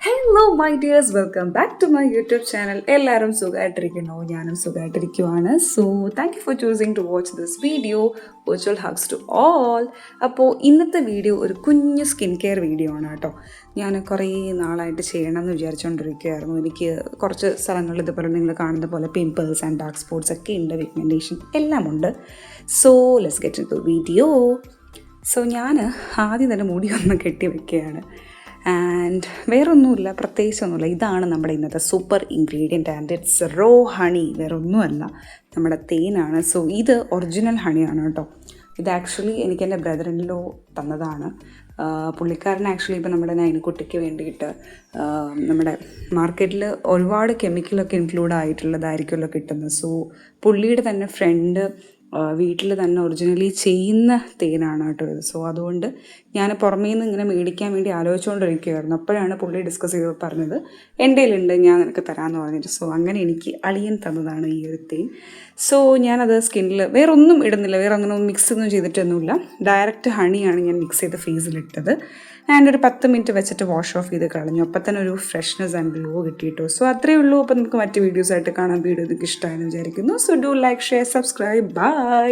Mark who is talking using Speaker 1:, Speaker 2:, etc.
Speaker 1: Hello my dears, welcome back to my YouTube channel. എല്ലാവരും സുഖമായിട്ടിരിക്കുന്നു, ഞാനും സുഖമായിട്ടിരിക്കുവാണ്. So thank you for choosing to watch this video. Virtual hugs to all. അപ്പോൾ ഇന്നത്തെ video ഒരു കുഞ്ഞ് സ്കിൻ കെയർ വീഡിയോ ആണ് കേട്ടോ. ഞാൻ കുറേ നാളായിട്ട് ചെയ്യണമെന്ന് വിചാരിച്ചുകൊണ്ടിരിക്കുകയായിരുന്നു. എനിക്ക് കുറച്ച് സ്ഥലങ്ങളിൽ ഇതുപോലെ നിങ്ങൾ കാണുന്ന പോലെ പിമ്പിൾസ് ആൻഡ് ഡാർക്ക് സ്പോട്ട്സ് ഒക്കെ ഉണ്ട്, പിഗ്മെൻറ്റേഷൻ എല്ലാം ഉണ്ട്. So let's get into video. So ഞാൻ ആദ്യം തന്നെ മുടി ഒന്ന് കെട്ടി വെക്കുകയാണ്. ആൻഡ് വേറൊന്നുമില്ല, പ്രത്യേകിച്ചൊന്നുമില്ല. ഇതാണ് നമ്മുടെ ഇന്നത്തെ super ingredient and it's raw honey. വേറൊന്നുമല്ല, നമ്മുടെ തേനാണ്. സോ ഇത് ഒറിജിനൽ ഹണിയാണ് കേട്ടോ. ഇത് ആക്ച്വലി എനിക്ക് എൻ്റെ ബ്രദർ ഇൻ ലോ തന്നതാണ്. പുള്ളിക്കാരൻ ആക്ച്വലി ഇപ്പോൾ നമ്മുടെ നൈനക്കുട്ടിക്ക് വേണ്ടിയിട്ട് നമ്മുടെ മാർക്കറ്റിൽ ഒരുപാട് കെമിക്കലൊക്കെ ഇൻക്ലൂഡ് ആയിട്ടുള്ളതായിരിക്കുമല്ലോ കിട്ടുന്നത്. സോ പുള്ളിയുടെ തന്നെ ഫ്രണ്ട് വീട്ടിൽ തന്നെ ഒറിജിനലി ചെയ്യുന്ന തേനാണ് കേട്ടോ ഇത്. സോ അതുകൊണ്ട് ഞാൻ പുറമേ നിന്ന് ഇങ്ങനെ മേടിക്കാൻ വേണ്ടി ആലോചിച്ചുകൊണ്ടിരിക്കുകയായിരുന്നു. അപ്പോഴാണ് പുള്ളി ഡിസ്കസ് ചെയ്ത് പറഞ്ഞത് എൻ്റെ കയ്യിലുണ്ട്, ഞാൻ നിനക്ക് തരാമെന്ന് പറഞ്ഞിട്ട്. സോ അങ്ങനെ എനിക്ക് അളിയൻ തന്നതാണ് ഈ ഒരു തേൻ. സോ ഞാനത് സ്കിന്നിൽ വേറെ ഒന്നും ഇടുന്നില്ല, വേറെ അങ്ങനെ ഒന്നും മിക്സ് ഒന്നും ചെയ്തിട്ടൊന്നുമില്ല. ഡയറക്റ്റ് ഹണിയാണ് ഞാൻ മിക്സ് ചെയ്ത് ഫേസിലിട്ടത്. ആൻഡ് ഒരു 10 മിനിറ്റ് വെച്ചിട്ട് വാഷ് ഓഫ് ചെയ്ത് കളഞ്ഞു. അപ്പം തന്നെ ഒരു ഫ്രഷ്നെസ് ആൻഡ് ഗ്ലോ കിട്ടിയിട്ടു. സോ അത്രയേ ഉള്ളൂ. അപ്പോൾ നമുക്ക് മറ്റ് വീഡിയോസായിട്ട് കാണാൻ. വീഡിയോ നിങ്ങൾക്ക് ഇഷ്ടമായെന്ന് വിചാരിക്കുന്നു. So do like, share, subscribe. By.